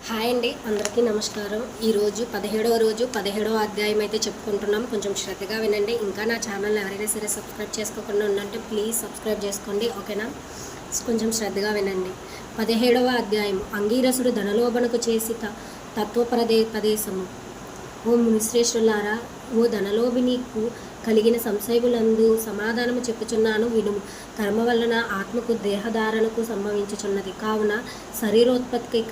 Hi అండి, అందరికీ నమస్కారం. ఈరోజు 17వ రోజు 17వ అధ్యాయం అయితే చెప్పుకుంటున్నాం. కొంచెం శ్రద్ధగా వినండి. ఇంకా నా ఛానల్ ఎవరైనా సరే సబ్స్క్రైబ్ చేసుకోకుండా ఉందంటే ప్లీజ్ సబ్స్క్రైబ్ చేసుకోండి, ఓకేనా? కొంచెం శ్రద్ధగా వినండి. 17వ అధ్యాయం. అంగీరసుడు ధనలోభనకు చేసి తత్వపదేశము. ఓ మునిశ్రేష్ఠులారా, ఓ ధనలోభి, నీకు కలిగిన సంశయములందు సమాధానము చెప్పుచున్నాను వినుము. కర్మ వలన ఆత్మకు దేహధారణకు సంభవించుచున్నది, కావున శరీరోత్పత్తికి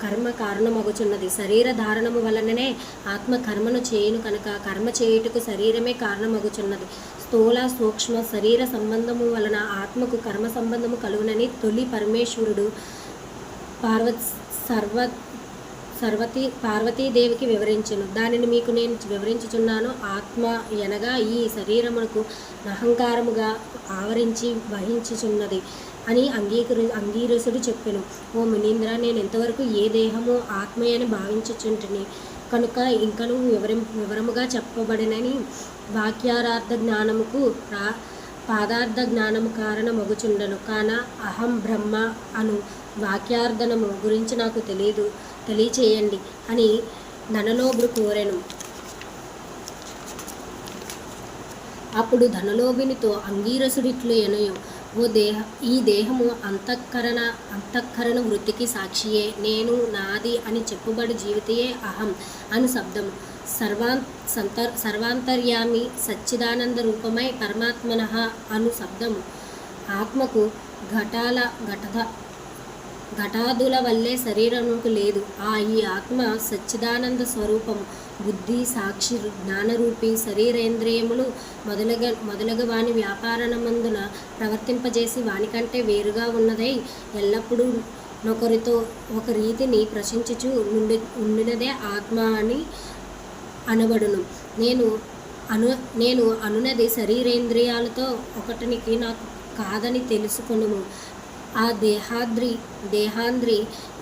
కర్మ కారణమగుచున్నది. శరీర ధారణము వలననే ఆత్మ కర్మను చేయును కనుక కర్మ చేయుటకు శరీరమే కారణమగుచున్నది. స్థూల సూక్ష్మ శరీర సంబంధము వలన ఆత్మకు కర్మ సంబంధము కలుగునని తొలి పరమేశ్వరుడు పార్వతీదేవికి వివరించును. దానిని మీకు నేను వివరించుచున్నాను. ఆత్మ ఎనగా ఈ శరీరమునకు అహంకారముగా ఆవరించి వహించుచున్నది అని అంగీరసుడు చెప్పెను. ఓ మునీంద్ర, నేను ఇంతవరకు ఏ దేహము ఆత్మయని భావించుచుంటిని కనుక ఇంకను వివరముగా చెప్పబడినని వాక్యార్థ జ్ఞానముకు పాదార్థ జ్ఞానము కారణమగుచుండను. కాన అహం బ్రహ్మ అను వాక్యార్థనము గురించి నాకు తెలియచేయండి అని ధనలోభుడు కోరెను. అప్పుడు ధనలోభునితో అంగీరసుడిట్లు ఎనయు, ఈ దేహము అంతఃకరణ వృత్తికి సాక్షియే. నేను, నాది అని చెప్పుబడి జీవితయే అహం అను శబ్దము. సర్వాంతర్యామి సచ్చిదానంద రూపమై పరమాత్మనః అను శబ్దము. ఆత్మకు ఘటాదుల వల్లే శరీరముకు లేదు. ఈ ఆత్మ సచ్చిదానంద స్వరూపము. బుద్ధి, సాక్షి, జ్ఞానరూపి శరీరేంద్రియములు మొదలగు వాని వ్యాపారమందున ప్రవర్తింపజేసి వానికంటే వేరుగా ఉన్నదై ఎల్లప్పుడూ నొకరితో ఒక రీతిని ప్రశంసించు ఉండినదే ఆత్మ అని అనబడును. నేను అనునది శరీరేంద్రియాలతో ఒకటినికి నాకు కాదని తెలుసుకొనుము. ఆ దేహాంద్రి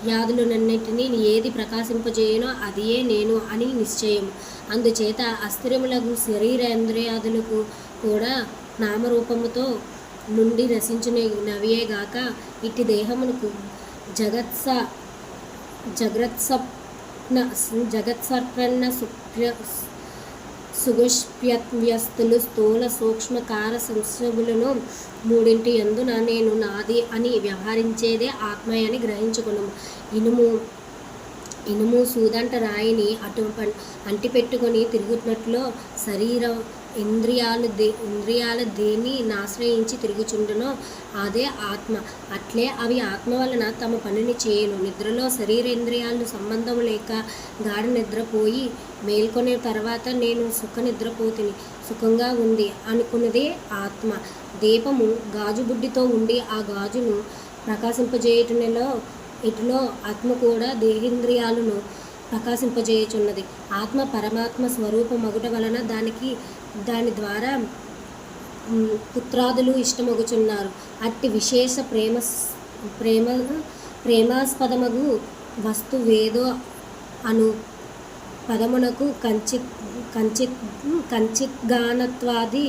యాదులనన్నిటినీ ఏది ప్రకాశింపజేయునో అదియే నేను అని నిశ్చయము. అందుచేత అస్థిరములకు శరీరేంద్రియాదులకు కూడా నామరూపముతో నుండి నశించునవియేగాక ఇట్టి దేహమునకు జగత్సర్పన్న సుగుష్ప్యవ్యస్తులు స్థూల సూక్ష్మకార సంశయములను మూడింటి యందున నేను నాది అని వ్యవహరించేదే ఆత్మయని గ్రహించుకును. ఇనుము సూదంట రాయిని అంటిపెట్టుకొని తిరుగుతున్నట్లో శరీరం ఇంద్రియాలు దేన్ని ఆశ్రయించి తిరుగుచుండునో అదే ఆత్మ. అట్లే అవి ఆత్మ వలన తమ పనిని చేయను. నిద్రలో శరీరేంద్రియాలు సంబంధం లేక గాఢ నిద్రపోయి మేల్కొనే తర్వాత నేను నిద్రపోతిని, సుఖంగా ఉంది అనుకున్నదే ఆత్మ. దీపము గాజు బుడ్డితో ఉండి ఆ గాజును ఇటులో ఆత్మ కూడా దేహేంద్రియాలను ప్రకాశింపజేయుచున్నది. ఆత్మ పరమాత్మ స్వరూపమగుట వలన దాని ద్వారా పుత్రాదులు ఇష్టమగుచున్నారు. అట్టి విశేష ప్రేమాస్పదమగు వస్తువేదో అను పదమునకు కంచిత్గానత్వాది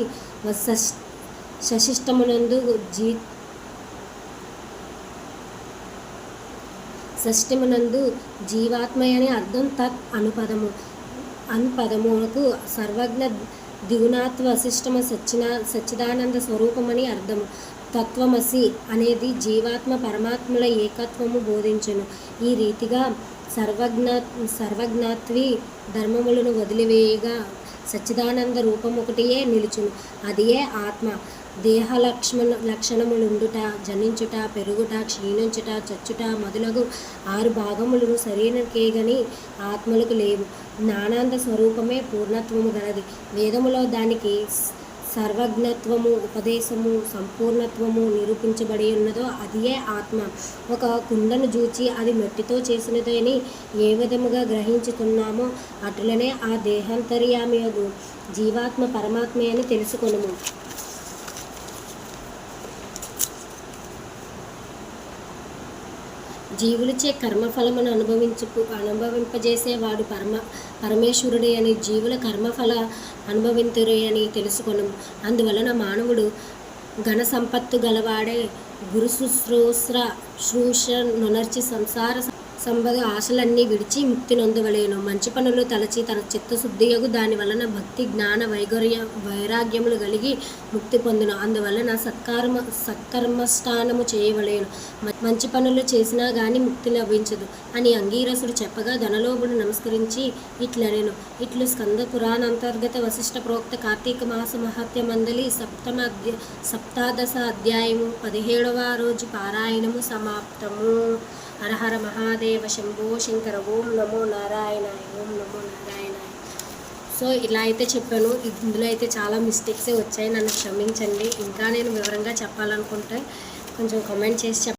షష్ఠిమునందు జీవాత్మయని అర్థం. తత్ అనుపదమునకు సర్వజ్ఞ ద్విగుణాత్వ వశిష్టమ సచ్చిదానంద స్వరూపమని అర్థము. తత్వమసి అనేది జీవాత్మ పరమాత్మల ఏకత్వము బోధించును. ఈ రీతిగా సర్వజ్ఞాత్వి ధర్మములను వదిలివేయగా సచ్చిదానంద రూపమొకటియే నిలుచును. అదియే ఆత్మ. దేహ లక్షణములుండుట, జనించుట, పెరుగుట, క్షీణించుట, చచ్చుట మొదలగు 6 భాగములను శరీరానికేగని ఆత్మలకు లేవు. జ్ఞానానంద స్వరూపమే పూర్ణత్వము గలది. వేదములో దానికి సర్వజ్ఞత్వము, ఉపదేశము, సంపూర్ణత్వము నిరూపించబడి ఉన్నదో అదియే ఆత్మ. ఒక కుండను జూచి అది మట్టితో చేసినదని ఏ విధముగా గ్రహించుతున్నామో అటులనే ఆ దేహాంతర్యామియగు జీవాత్మ పరమాత్మే అని తెలుసుకొనుము. జీవులచే కర్మఫలమును అనుభవింపజేసేవాడు పరమేశ్వరుడే అని జీవుల కర్మఫల అనుభవింతురే అని తెలుసుకొను. అందువలన మానవుడు ఘన సంపత్తు గలవాడే గురు శుశ్రూష నునర్చి సంపద ఆశలన్నీ విడిచి ముక్తి నొందవలేను. మంచి పనులు తలచి తన చిత్తశుద్ధియగు దాని వలన భక్తి జ్ఞాన వైరాగ్యములు కలిగి ముక్తి పొందును. అందువలన సత్కర్మష్టానము చేయవలేను. మంచి పనులు చేసినా గాని ముక్తి లభించదు అని అంగీరసుడు చెప్పగా ధనలోభుడు నమస్కరించి ఇట్లనెను. ఇట్లు స్కంద పురాణాంతర్గత వశిష్ఠ ప్రోక్త కార్తీక మాస మహత్య మండలి సప్తాదశ అధ్యాయము 17వ రోజు పారాయణము సమాప్తము. హర హర మహాదేవ శంభో శంకర. ఓం నమో నారాయణాయ. ఓం నమో నారాయణాయ. సో ఇలా అయితే చెప్పాను. ఇందులో అయితే చాలా మిస్టేక్సే వచ్చాయి, నన్ను క్షమించండి. ఇంకా నేను వివరంగా చెప్పాలనుకుంటే కొంచెం కామెంట్ చేసి